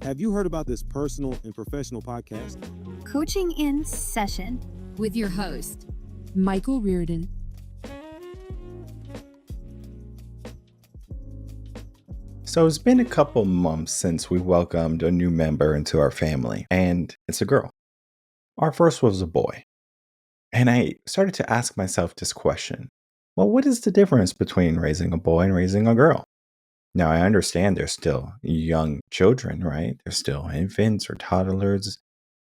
Have you heard about this personal and professional podcast? Coaching in Session with your host, Michael Rearden. So it's been a couple months since we welcomed a new member into our family, and it's a girl. Our first was a boy. And I started to ask myself this question. Well, what is the difference between raising a boy and raising a girl? Now, I understand they're still young children, right? They're still infants or toddlers.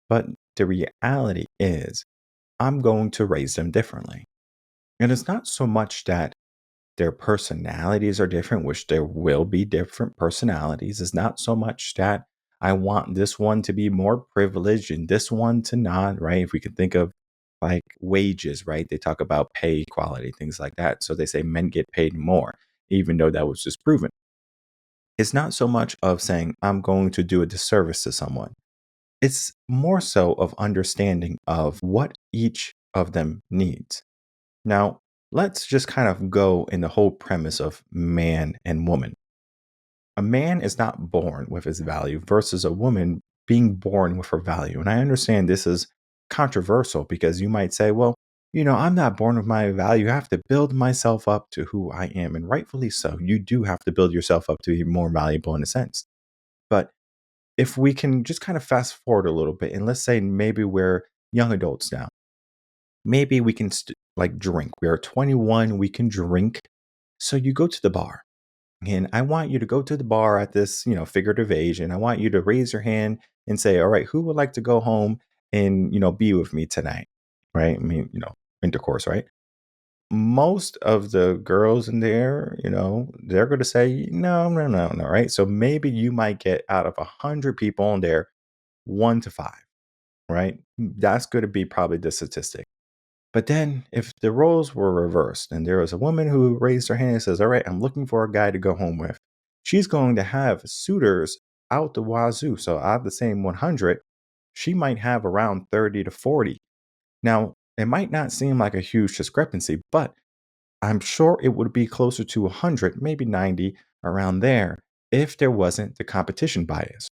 But the reality is, I'm going to raise them differently. And it's not so much that their personalities are different, which there will be different personalities. It's not so much that I want this one to be more privileged and this one to not, right? If we can think of like wages, right? They talk about pay equality, things like that. So they say men get paid more, even though that was just proven. It's not so much of saying I'm going to do a disservice to someone. It's more so of understanding of what each of them needs. Now, let's just kind of go in the whole premise of man and woman. A man is not born with his value versus a woman being born with her value. And I understand this is controversial because you might say, well, I'm not born with my value. I have to build myself up to who I am. And rightfully so. You do have to build yourself up to be more valuable in a sense. But if we can just kind of fast forward a little bit and let's say maybe we're young adults now, maybe we can drink. We are 21, we can drink. So you go to the bar. And I want you to go to the bar at this, figurative age. And I want you to raise your hand and say, all right, who would like to go home and, be with me tonight? Right. I mean, intercourse, right? Most of the girls in there, they're going to say, no, no, no, no. Right. So maybe you might get out of 100 people in there, 1 to 5. Right. That's going to be probably the statistic. But then if the roles were reversed and there was a woman who raised her hand and says, all right, I'm looking for a guy to go home with, she's going to have suitors out the wazoo. So out of the same 100, she might have around 30 to 40. Now, it might not seem like a huge discrepancy, but I'm sure it would be closer to 100, maybe 90, around there, if there wasn't the competition bias.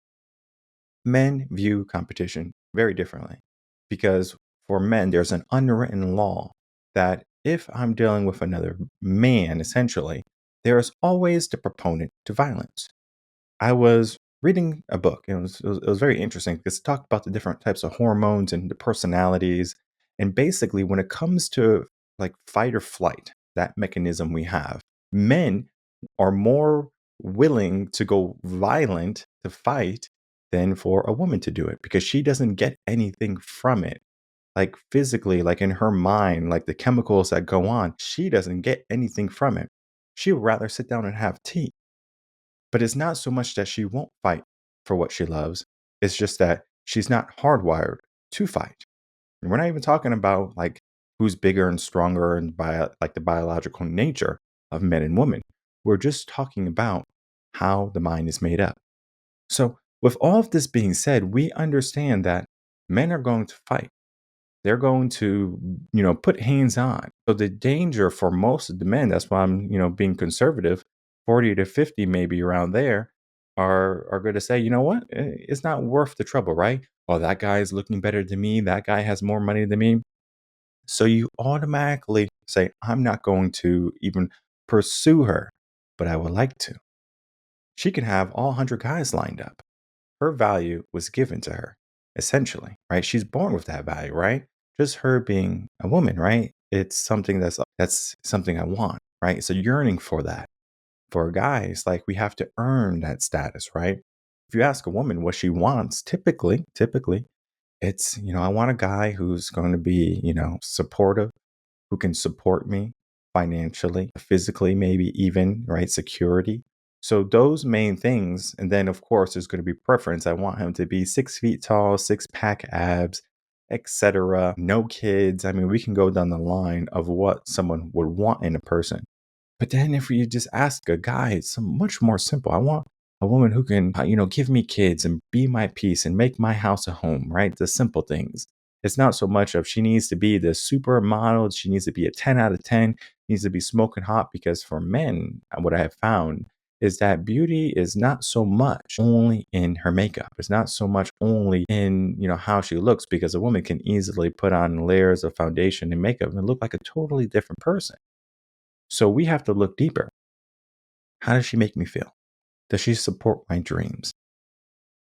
Men view competition very differently because for men, there's an unwritten law that if I'm dealing with another man, essentially, there is always the proponent to violence. I was reading a book and it was very interesting because it talked about the different types of hormones and the personalities. And basically, when it comes to like fight or flight, that mechanism we have, men are more willing to go violent to fight than for a woman to do it because she doesn't get anything from it. Like physically, like in her mind, like the chemicals that go on, she doesn't get anything from it. She would rather sit down and have tea. But it's not so much that she won't fight for what she loves. It's just that she's not hardwired to fight. And we're not even talking about like who's bigger and stronger and like the biological nature of men and women. We're just talking about how the mind is made up. So with all of this being said, we understand that men are going to fight. They're going to, put hands on. So the danger for most of the men, that's why I'm, being conservative, 40 to 50, maybe around there, are going to say, you know what? It's not worth the trouble, right? Oh, that guy is looking better than me. That guy has more money than me. So you automatically say, I'm not going to even pursue her, but I would like to. She can have all 100 guys lined up. Her value was given to her, essentially, right? She's born with that value, right? Just her being a woman, right? It's something that's something I want, right? It's a yearning for that. For guys, like we have to earn that status, right? If you ask a woman what she wants, typically, it's, I want a guy who's going to be, supportive, who can support me financially, physically, maybe even, right? Security. So those main things. And then, of course, there's going to be preference. I want him to be 6 feet tall, six-pack abs, etc. No kids. I mean, we can go down the line of what someone would want in a person. But then if you just ask a guy, it's much more simple. I want a woman who can, give me kids and be my peace and make my house a home, right? The simple things. It's not so much of she needs to be the supermodel. She needs to be a 10 out of 10, needs to be smoking hot because for men, what I have found is that beauty is not so much only in her makeup. It's not so much only in, how she looks, because a woman can easily put on layers of foundation and makeup and look like a totally different person. So we have to look deeper. How does she make me feel? Does she support my dreams?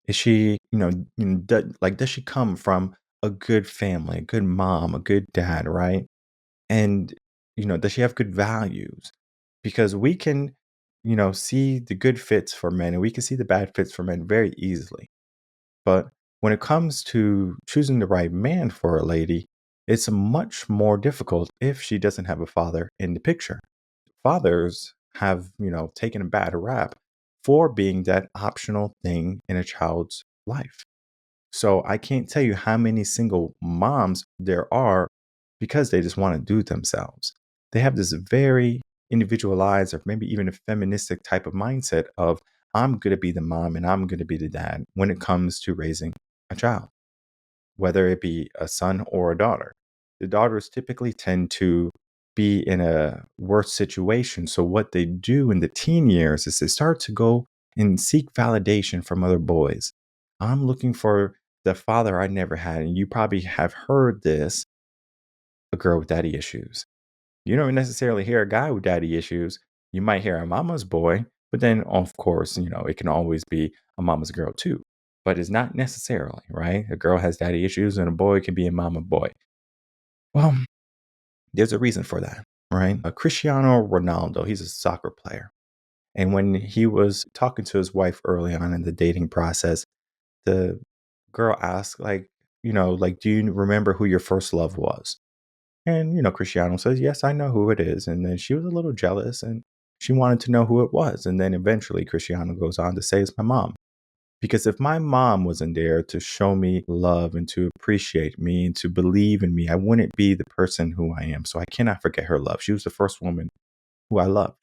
Is she, does she come from a good family, a good mom, a good dad, right? And, does she have good values? Because we can, see the good fits for men and we can see the bad fits for men very easily. But when it comes to choosing the right man for a lady, it's much more difficult if she doesn't have a father in the picture. Fathers have, taken a bad rap for being that optional thing in a child's life. So I can't tell you how many single moms there are because they just want to do it themselves. They have this very individualized or maybe even a feministic type of mindset of, I'm going to be the mom and I'm going to be the dad when it comes to raising a child, whether it be a son or a daughter. The daughters typically tend to be in a worse situation. So what they do in the teen years is they start to go and seek validation from other boys. I'm looking for the father I never had. And you probably have heard this, a girl with daddy issues. You don't necessarily hear a guy with daddy issues. You might hear a mama's boy, but then of course, it can always be a mama's girl too. But it's not necessarily, right? A girl has daddy issues and a boy can be a mama boy. Well, there's a reason for that, right? Cristiano Ronaldo, he's a soccer player. And when he was talking to his wife early on in the dating process, the girl asked, do you remember who your first love was? And, Cristiano says, yes, I know who it is. And then she was a little jealous and she wanted to know who it was. And then eventually Cristiano goes on to say, it's my mom. Because if my mom wasn't there to show me love and to appreciate me and to believe in me, I wouldn't be the person who I am. So I cannot forget her love. She was the first woman who I loved.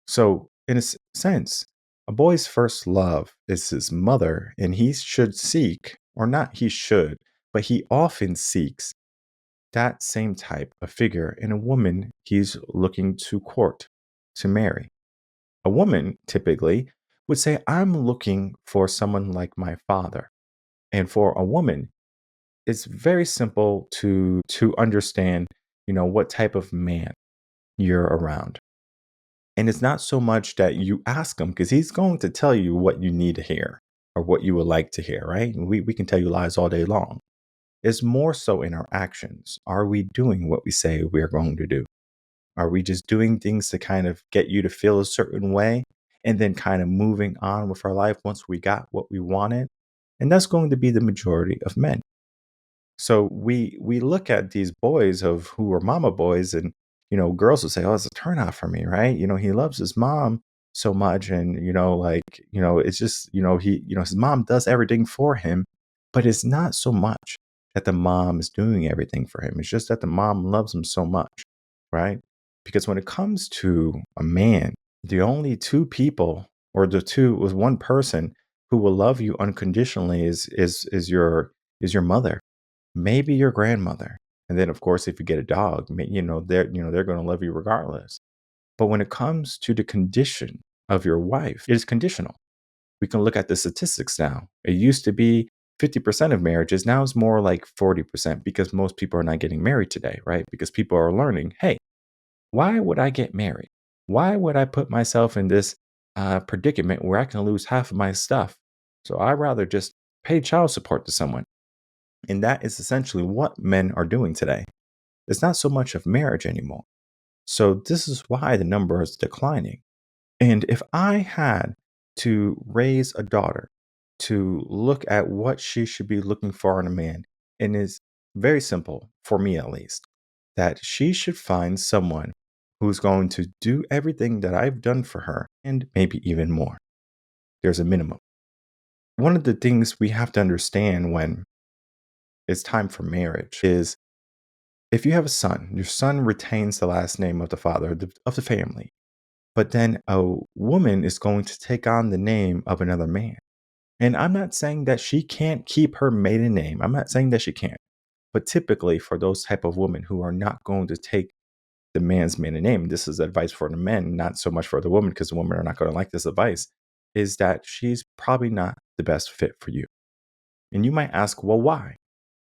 So, in a sense, a boy's first love is his mother, and he should seek, or not he should, but he often seeks that same type of figure in a woman he's looking to court, to marry. A woman typically would say, I'm looking for someone like my father. And for a woman, it's very simple to understand, what type of man you're around. And it's not so much that you ask him, because he's going to tell you what you need to hear or what you would like to hear, right? We can tell you lies all day long. It's more so in our actions. Are we doing what we say we're going to do? Are we just doing things to kind of get you to feel a certain way and then kind of moving on with our life once we got what we wanted? And that's going to be the majority of men. So we look at these boys of who are mama boys, and girls will say, "Oh, it's a turnout for me, right? He loves his mom so much, and it's just he his mom does everything for him, but it's not so much that the mom is doing everything for him. It's just that the mom loves him so much, right? Because when it comes to a man, the only two people, or the two was one person who will love you unconditionally is your mother, maybe your grandmother. And then of course if you get a dog, they're going to love you regardless. But when it comes to the condition of your wife, it is conditional. We can look at the statistics now. It used to be 50% of marriages. Now it's more like 40% because most people are not getting married today, right? Because people are learning, hey, why would I get married? Why would I put myself in this predicament where I can lose half of my stuff? So I'd rather just pay child support to someone. And that is essentially what men are doing today. It's not so much of marriage anymore. So this is why the number is declining. And if I had to raise a daughter to look at what she should be looking for in a man, and it's very simple, for me at least, that she should find someone who's going to do everything that I've done for her and maybe even more. There's a minimum. One of the things we have to understand when it's time for marriage is, if you have a son, your son retains the last name of the father of the family. But then a woman is going to take on the name of another man. And I'm not saying that she can't keep her maiden name. I'm not saying that she can't. But typically for those type of women who are not going to take the man's maiden name, this is advice for the men, not so much for the woman, because the women are not going to like this advice, is that she's probably not the best fit for you. And you might ask, well, why?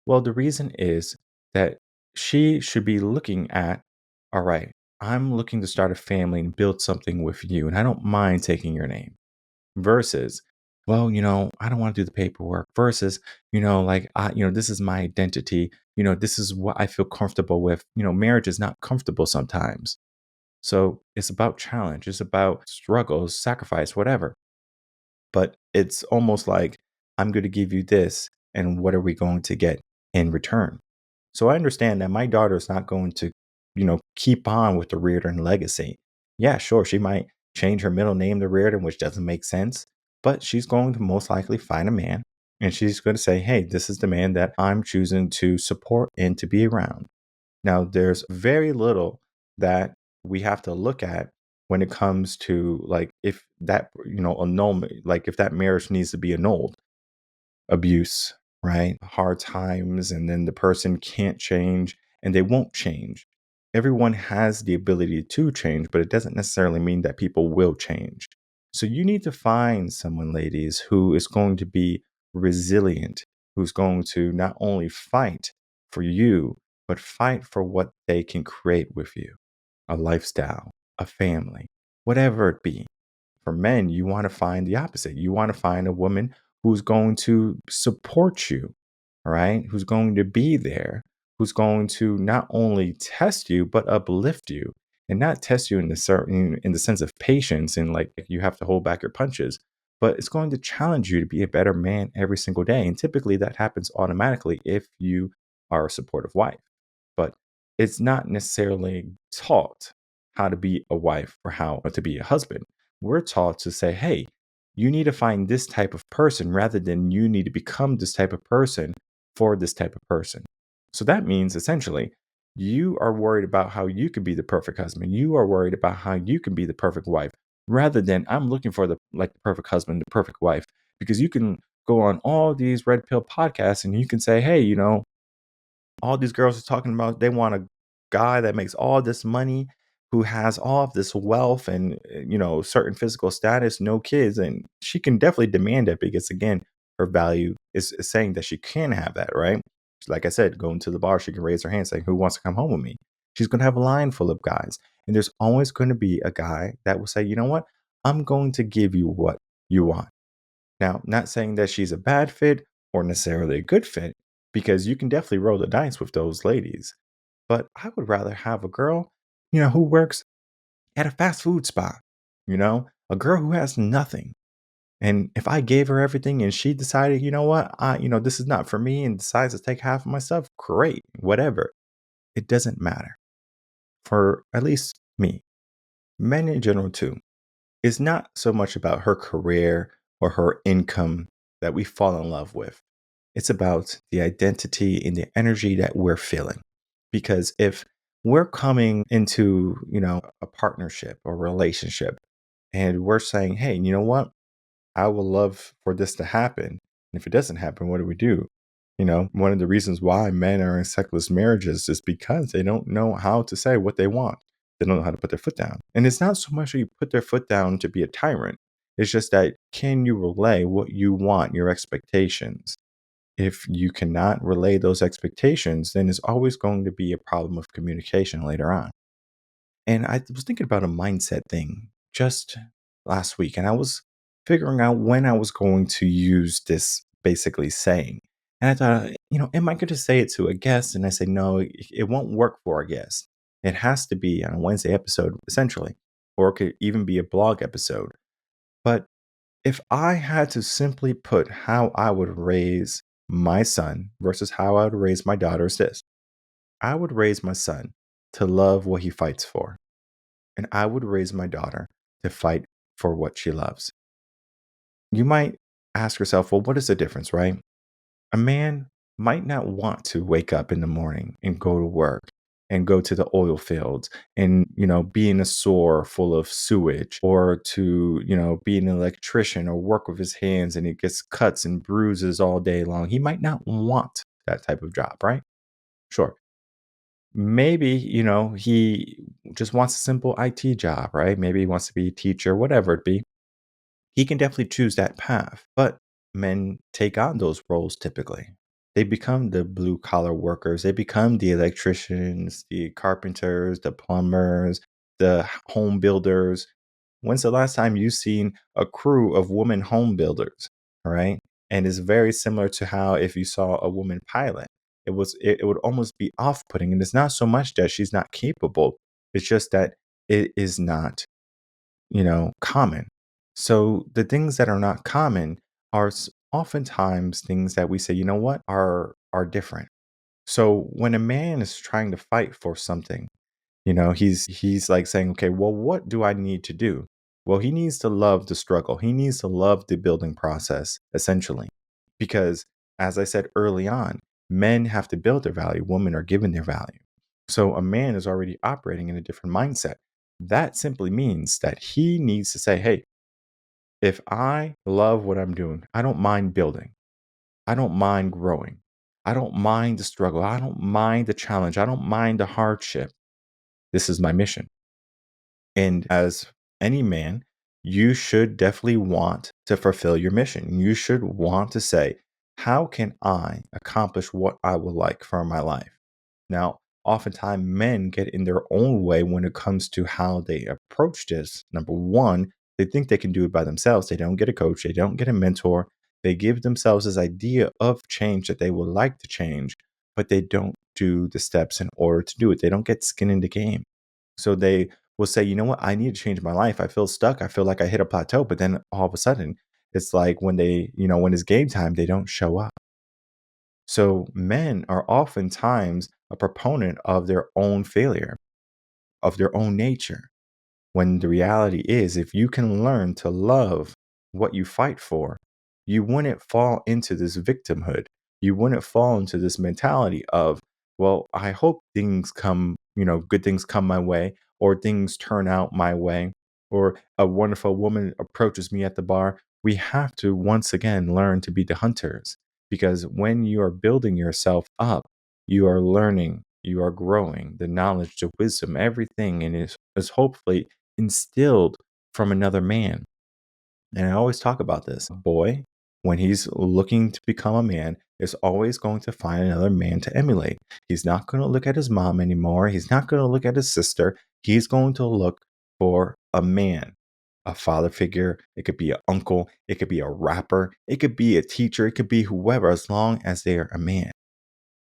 Well, the reason is that she should be looking at, all right, I'm looking to start a family and build something with you, and I don't mind taking your name. Versus, well, I don't want to do the paperwork. Versus, this is my identity. This is what I feel comfortable with. Marriage is not comfortable sometimes. So it's about challenge. It's about struggles, sacrifice, whatever. But it's almost like, I'm going to give you this, and what are we going to get in return? So I understand that my daughter is not going to, keep on with the Rearden legacy. Yeah, sure, she might change her middle name to Rearden, which doesn't make sense, but she's going to most likely find a man, and she's going to say, hey, this is the man that I'm choosing to support and to be around. Now, there's very little that we have to look at when it comes to, like, if that, annulment, like if that marriage needs to be annulled, abuse, right? Hard times, and then the person can't change and they won't change. Everyone has the ability to change, but it doesn't necessarily mean that people will change. So you need to find someone, ladies, who is going to be resilient, who's going to not only fight for you, but fight for what they can create with you: a lifestyle, a family, whatever it be. For men, you want to find the opposite. You want to find a woman who's going to support you, all right? Who's going to be there, who's going to not only test you, but uplift you. And not test you in the sense of patience and like you have to hold back your punches, but it's going to challenge you to be a better man every single day. And typically that happens automatically if you are a supportive wife. But it's not necessarily taught how to be a wife or how to be a husband. We're taught to say, hey, you need to find this type of person rather than you need to become this type of person for this type of person. So that means essentially you are worried about how you could be the perfect husband. You are worried about how you can be the perfect wife rather than I'm looking for the perfect husband, the perfect wife, because you can go on all these red pill podcasts and you can say, hey, all these girls are talking about they want a guy that makes all this money, who has all of this wealth and certain physical status, no kids, and she can definitely demand it because again, her value is saying that she can have that, right? Like I said, going to the bar, she can raise her hand saying, who wants to come home with me? She's going to have a line full of guys, and there's always going to be a guy that will say, you know what, I'm going to give you what you want. Now, not saying that she's a bad fit or necessarily a good fit, because you can definitely roll the dice with those ladies. But I would rather have a girl, who works at a fast food spot, a girl who has nothing. And if I gave her everything and she decided, what, this is not for me and decides to take half of my stuff, great, whatever. It doesn't matter. For at least me, men in general too, it's not so much about her career or her income that we fall in love with. It's about the identity and the energy that we're feeling. Because if we're coming into, a partnership or relationship and we're saying, hey, you know what? I would love for this to happen. And if it doesn't happen, what do we do? One of the reasons why men are in sexless marriages is because they don't know how to say what they want. They don't know how to put their foot down. And it's not so much that you put their foot down to be a tyrant. It's just that, can you relay what you want, your expectations? If you cannot relay those expectations, then it's always going to be a problem of communication later on. And I was thinking about a mindset thing just last week, and I was figuring out when I was going to use this basically saying. And I thought, am I going to say it to a guest? And I say, no, it won't work for a guest. It has to be on a Wednesday episode, essentially, or it could even be a blog episode. But if I had to simply put how I would raise my son versus how I would raise my daughter, is this: I would raise my son to love what he fights for, and I would raise my daughter to fight for what she loves. You might ask yourself, well, what is the difference, right? A man might not want to wake up in the morning and go to work and go to the oil fields and, be in a sewer full of sewage, or to, be an electrician or work with his hands and he gets cuts and bruises all day long. He might not want that type of job, right? Sure. maybe, he just wants a simple IT job, right? Maybe he wants to be a teacher, whatever it be. He can definitely choose that path. But men take on those roles typically. They become the blue collar workers, they become the electricians, the carpenters, the plumbers, the home builders. When's the last time you've seen a crew of women home builders? All right. And it's very similar to how if you saw a woman pilot, it would almost be off-putting. And it's not so much that she's not capable, it's just that it is not common. So the things that are not common are oftentimes things that we say, you know what, are different. So when a man is trying to fight for something, he's like saying, okay, well, what do I need to do? Well, he needs to love the struggle. He needs to love the building process, essentially. Because as I said early on, men have to build their value, women are given their value. So a man is already operating in a different mindset. That simply means that he needs to say, hey, if I love what I'm doing, I don't mind building. I don't mind growing. I don't mind the struggle. I don't mind the challenge. I don't mind the hardship. This is my mission. And as any man, you should definitely want to fulfill your mission. You should want to say, how can I accomplish what I would like for my life? Now, oftentimes men get in their own way when it comes to how they approach this. Number one, they think they can do it by themselves. They don't get a coach, they don't get a mentor. They give themselves this idea of change that they would like to change, but they don't do the steps in order to do it. They don't get skin in the game. So they will say, you know what, I need to change my life. I feel stuck. I feel like I hit a plateau. But then all of a sudden, it's like when when it's game time, they don't show up. So men are oftentimes a proponent of their own failure, of their own nature. When the reality is, if you can learn to love what you fight for, you wouldn't fall into this victimhood. You wouldn't fall into this mentality of, well, I hope things come, good things come my way, or things turn out my way, or a wonderful woman approaches me at the bar. We have to once again learn to be the hunters because when you are building yourself up, you are learning, you are growing the knowledge, the wisdom, everything, and is hopefully instilled from another man. And I always talk about this. A boy, when he's looking to become a man, is always going to find another man to emulate. He's not going to look at his mom anymore. He's not going to look at his sister. He's going to look for a man, a father figure. It could be an uncle. It could be a rapper. It could be a teacher. It could be whoever, as long as they are a man.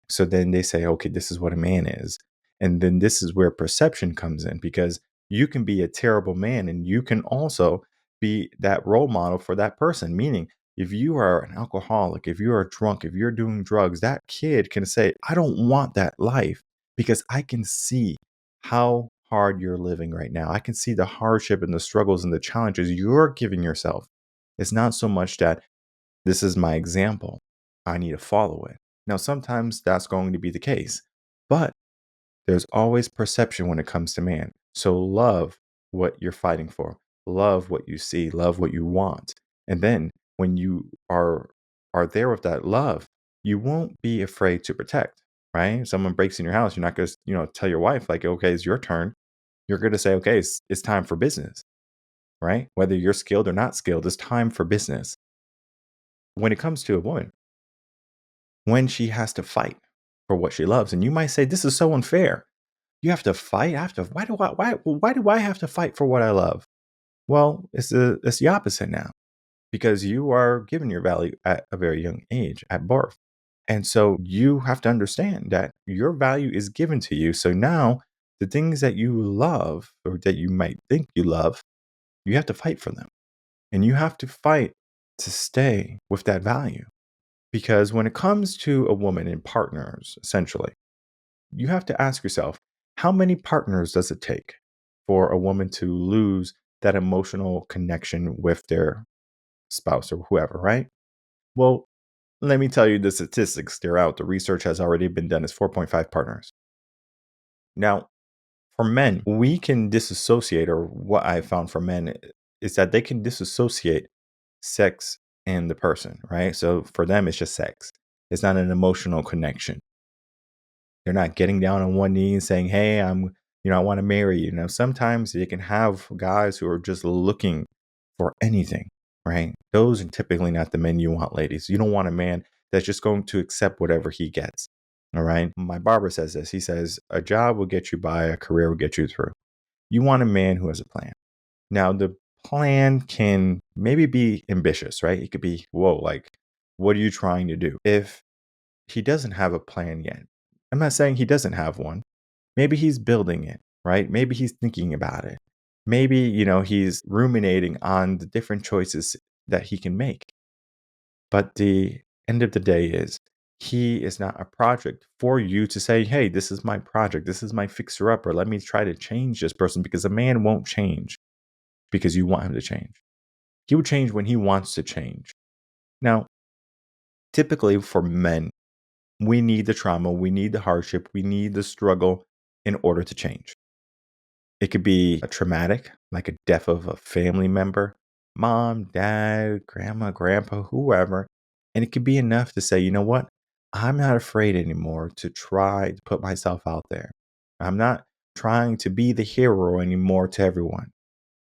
So then they say, okay, this is what a man is. And then this is where perception comes in because you can be a terrible man and you can also be that role model for that person. Meaning, if you are an alcoholic, if you're a drunk, if you're doing drugs, that kid can say, I don't want that life because I can see how hard you're living right now. I can see the hardship and the struggles and the challenges you're giving yourself. It's not so much that this is my example. I need to follow it. Now, sometimes that's going to be the case, but there's always perception when it comes to man. So love what you're fighting for. Love what you see. Love what you want. And then when you are there with that love, you won't be afraid to protect, right? Someone breaks in your house, you're not going to, tell your wife like, okay, it's your turn. You're going to say, okay, it's time for business, right? Whether you're skilled or not skilled, it's time for business. When it comes to a woman, when she has to fight for what she loves. And you might say, this is so unfair. You have to fight. Why do I have to fight for what I love? Well, it's the opposite now because you are given your value at a very young age at birth. And so you have to understand that your value is given to you. So now the things that you love or that you might think you love, you have to fight for them. And you have to fight to stay with that value. Because when it comes to a woman and partners, essentially, you have to ask yourself, how many partners does it take for a woman to lose that emotional connection with their spouse or whoever, right? Well, let me tell you the statistics. They're out. The research has already been done. It's 4.5 partners. Now, for men, we can disassociate, or what I found for men is that they can disassociate sex and the person, right? So for them, it's just sex. It's not an emotional connection. They're not getting down on one knee and saying, hey, I want to marry you. Now, sometimes you can have guys who are just looking for anything, right? Those are typically not the men you want, ladies. You don't want a man that's just going to accept whatever he gets. All right. My barber says this. He says, a job will get you by, a career will get you through. You want a man who has a plan. Now, the plan can maybe be ambitious, right? It could be, whoa, like, what are you trying to do? If he doesn't have a plan yet, I'm not saying he doesn't have one. Maybe he's building it, right? Maybe he's thinking about it. Maybe, he's ruminating on the different choices that he can make. But the end of the day is he is not a project for you to say, hey, this is my project. This is my fixer upper. Let me try to change this person, because a man won't change because you want him to change. He will change when he wants to change. Now, typically for men, we need the trauma, we need the hardship, we need the struggle in order to change. It could be a traumatic, like a death of a family member, mom, dad, grandma, grandpa, whoever. And it could be enough to say, you know what? I'm not afraid anymore to try to put myself out there. I'm not trying to be the hero anymore to everyone.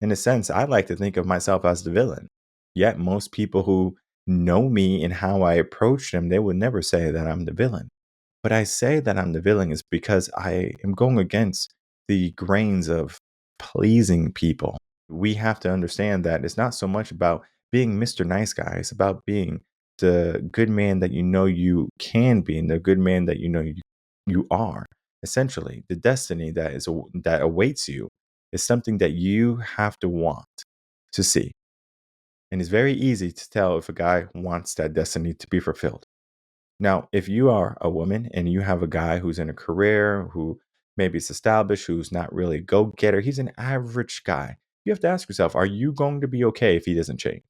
In a sense, I like to think of myself as the villain. Yet most people who know me and how I approach them, they would never say that I'm the villain. But I say that I'm the villain is because I am going against the grains of pleasing people. We have to understand that it's not so much about being Mr. Nice Guy. It's about being the good man that you know you can be and the good man that you know you are. Essentially, the destiny that awaits you is something that you have to want to see. And it's very easy to tell if a guy wants that destiny to be fulfilled. Now, if you are a woman and you have a guy who's in a career, who maybe is established, who's not really a go-getter, he's an average guy, you have to ask yourself, are you going to be okay if he doesn't change?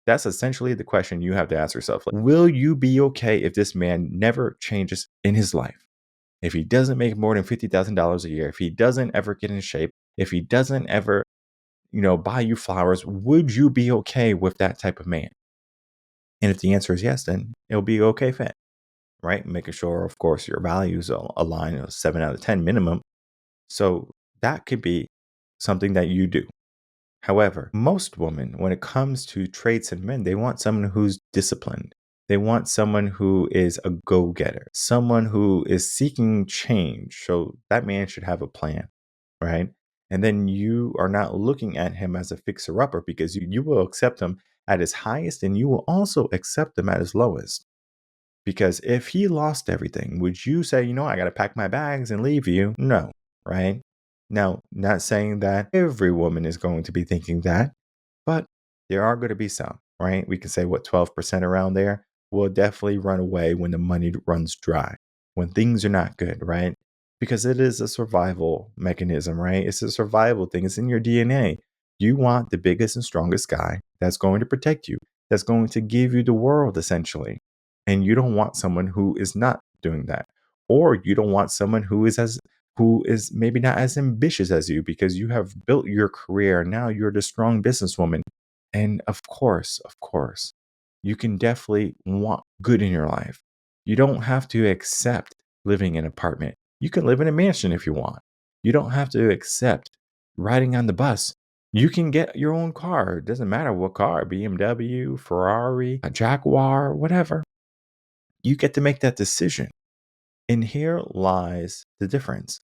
That's essentially the question you have to ask yourself. Like, will you be okay if this man never changes in his life? If he doesn't make more than $50,000 a year, if he doesn't ever get in shape, if he doesn't ever, buy you flowers, would you be okay with that type of man? And if the answer is yes, then it'll be okay fit, right? Making sure, of course, your values align, 7 out of 10 minimum. So that could be something that you do. However, most women, when it comes to traits in men, they want someone who's disciplined. They want someone who is a go-getter, someone who is seeking change. So that man should have a plan, right? And then you are not looking at him as a fixer-upper, because you will accept him at his highest and you will also accept him at his lowest. Because if he lost everything, would you say, I got to pack my bags and leave you? No, right? Now, not saying that every woman is going to be thinking that, but there are going to be some, right? We can say 12% around there will definitely run away when the money runs dry, when things are not good, right? Because it is a survival mechanism, right? It's a survival thing. It's in your DNA. You want the biggest and strongest guy that's going to protect you, that's going to give you the world, essentially. And you don't want someone who is not doing that. Or you don't want someone who is maybe not as ambitious as you, because you have built your career. Now you're the strong businesswoman. And of course, you can definitely want good in your life. You don't have to accept living in an apartment. You can live in a mansion if you want. You don't have to accept riding on the bus. You can get your own car. It doesn't matter what car, BMW, Ferrari, a Jaguar, whatever. You get to make that decision. And here lies the difference.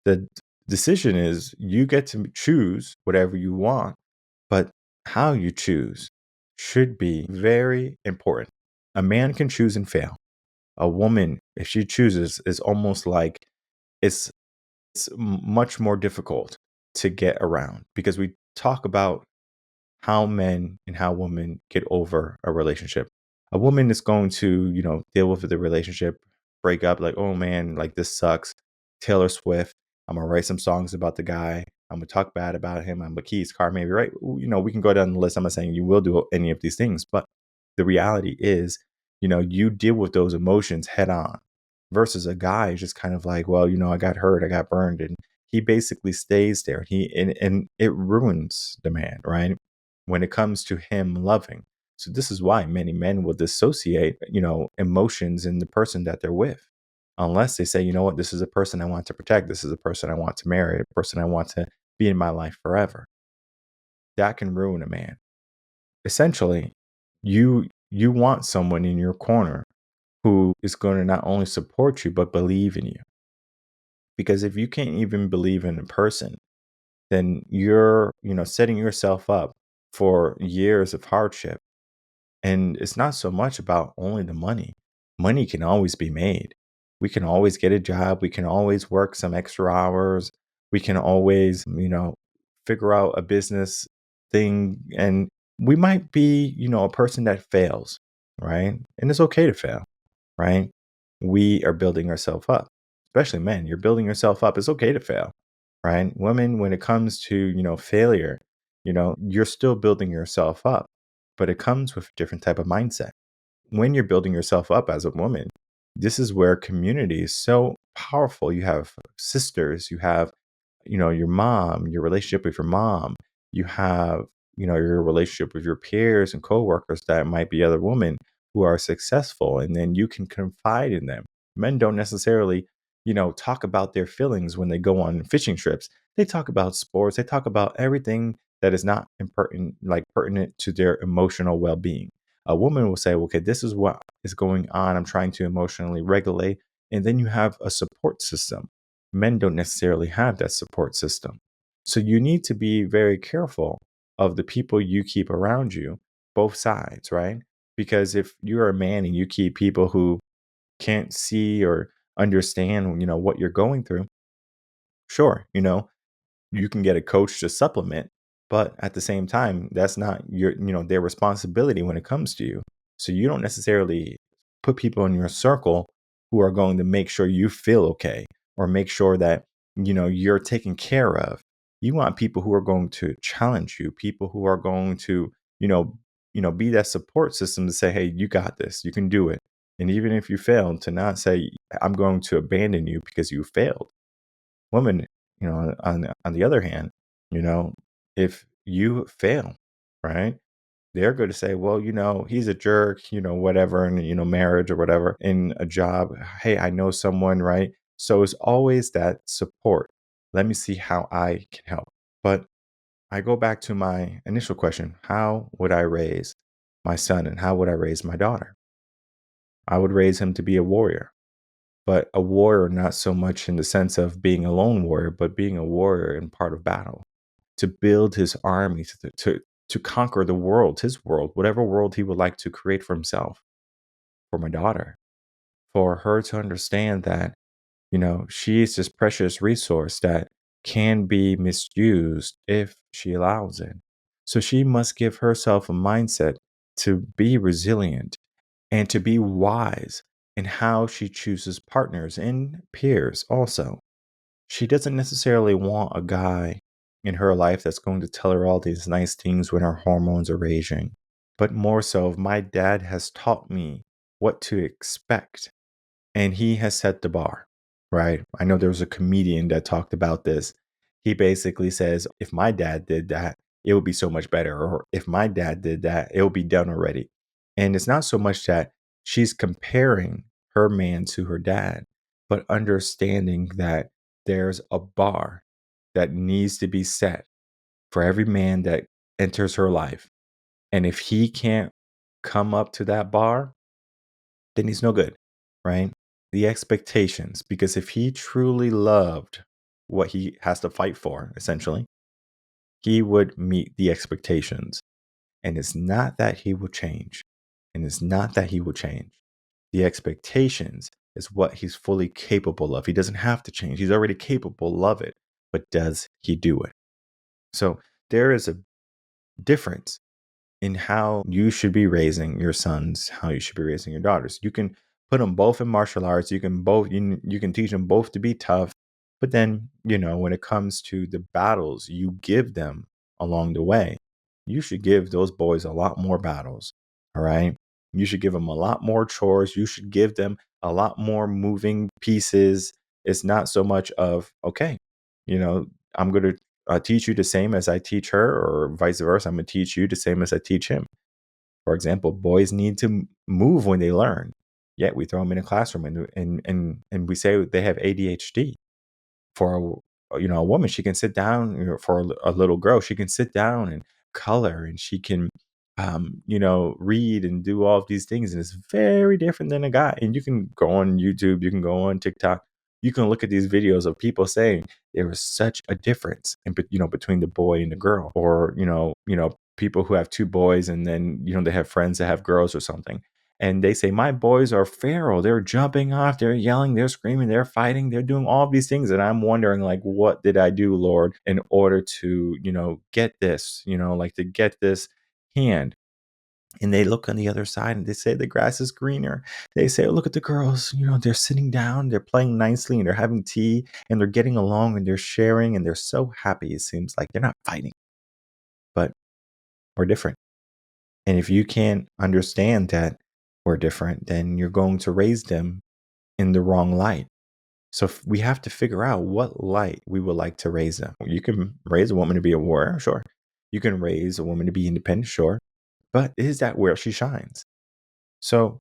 The decision is you get to choose whatever you want, but how you choose should be very important. A man can choose and fail. A woman, if she chooses, is almost like it's much more difficult to get around, because we talk about how men and how women get over a relationship. A woman is going to, deal with the relationship, break up, like, oh man, like this sucks. Taylor Swift, I'm gonna write some songs about the guy. I'm gonna talk bad about him. I'm gonna key his car, maybe, right? We can go down the list. I'm not saying you will do any of these things, but the reality is, you deal with those emotions head on, versus a guy is just kind of like, well, I got hurt, I got burned, and he basically stays there. And it ruins the man, right? When it comes to him loving. So this is why many men will dissociate, emotions in the person that they're with. unless they say, you know what, this is a person I want to protect. This is a person I want to marry, a person I want to be in my life forever. That can ruin a man. Essentially, you want someone in your corner who is going to not only support you, but believe in you. Because if you can't even believe in a person, then you're, setting yourself up for years of hardship. And it's not so much about only the money. Money can always be made. We can always get a job. We can always work some extra hours. We can always, figure out a business thing. And we might be, a person that fails, right? And it's okay to fail, right? We are building ourselves up, especially men. You're building yourself up. It's okay to fail, right? Women, when it comes to, failure, you're still building yourself up, but it comes with a different type of mindset. When you're building yourself up as a woman, this is where community is so powerful. You have sisters, you have, your mom, your relationship with your mom, you have, your relationship with your peers and coworkers that might be other women who are successful, and then you can confide in them. Men don't necessarily, talk about their feelings when they go on fishing trips. They talk about sports, they talk about everything that is not important, like pertinent to their emotional well-being. A woman will say, okay, this is what is going on. I'm trying to emotionally regulate. And then you have a support system. Men don't necessarily have that support system. So you need to be very careful of the people you keep around you, both sides, right? Because if you're a man and you keep people who can't see or understand, what you're going through, sure, you can get a coach to supplement, but at the same time, that's not their responsibility when it comes to you. So you don't necessarily put people in your circle who are going to make sure you feel okay or make sure that you're taken care of. You want people who are going to challenge you, people who are going to be that support system to say, hey, you got this, you can do it. And even if you fail, to not say, I'm going to abandon you because you failed. Women, on the other hand, if you fail, right, they're going to say, well, he's a jerk, whatever, in, marriage or whatever, in a job. Hey, I know someone, right? So it's always that support. Let me see how I can help. But I go back to my initial question. How would I raise my son and how would I raise my daughter? I would raise him to be a warrior, but a warrior not so much in the sense of being a lone warrior, but being a warrior in part of battle, to build his army, to conquer the world, his world, whatever world he would like to create for himself. For my daughter, for her to understand that, she is this precious resource that can be misused if she allows it. So she must give herself a mindset to be resilient and to be wise in how she chooses partners and peers also. She doesn't necessarily want a guy in her life that's going to tell her all these nice things when her hormones are raging, but more so, my dad has taught me what to expect, and he has set the bar, right? I know there was a comedian that talked about this. He basically says, if my dad did that, it would be so much better. Or if my dad did that, it will be done already. And it's not so much that she's comparing her man to her dad, but understanding that there's a bar that needs to be set for every man that enters her life. And if he can't come up to that bar, then he's no good, right? The expectations, because if he truly loved what he has to fight for, essentially, he would meet the expectations. And it's not that he will change. And it's not that he will change. The expectations is what he's fully capable of. He doesn't have to change. He's already capable of it. But does he do it? So there is a difference in how you should be raising your sons, how you should be raising your daughters. You can put them both in martial arts. You can teach them both to be tough. But then, when it comes to the battles you give them along the way, you should give those boys a lot more battles. All right. You should give them a lot more chores. You should give them a lot more moving pieces. It's not so much of, okay, I'm going to teach you the same as I teach her, or vice versa. I'm going to teach you the same as I teach him. For example, boys need to move when they learn. Yet we throw them in a classroom and we say they have ADHD. For a woman, she can sit down, for a little girl, she can sit down and color, and she can read and do all of these things, and it's very different than a guy. And you can go on YouTube, you can go on TikTok, you can look at these videos of people saying there was such a difference between the boy and the girl, or people who have two boys, and then they have friends that have girls or something, and they say, my boys are feral. They're jumping off. They're yelling. They're screaming. They're fighting. They're doing all of these things. And I'm wondering, like, what did I do, Lord, in order to, get this, to get this hand? And they look on the other side and they say the grass is greener. They say, oh, look at the girls. They're sitting down. They're playing nicely and they're having tea and they're getting along and they're sharing and they're so happy. It seems like they're not fighting, but we're different. And if you can't understand that we're different, then you're going to raise them in the wrong light. So we have to figure out what light we would like to raise them. You can raise a woman to be a warrior, sure. You can raise a woman to be independent, sure. But is that where she shines? So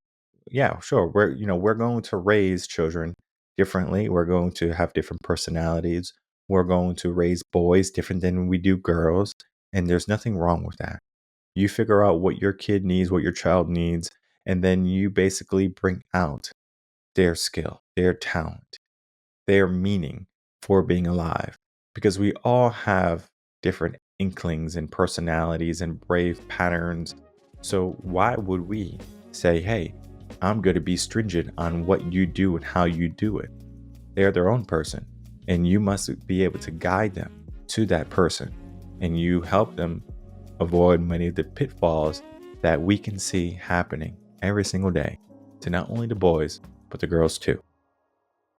yeah, sure. We're going to raise children differently. We're going to have different personalities. We're going to raise boys different than we do girls. And there's nothing wrong with that. You figure out what your kid needs, what your child needs, and then you basically bring out their skill, their talent, their meaning for being alive. Because we all have different inklings and personalities and brave patterns. So why would we say, hey, I'm going to be stringent on what you do and how you do it? They're their own person, and you must be able to guide them to that person, and you help them avoid many of the pitfalls that we can see happening every single day to not only the boys, but the girls too.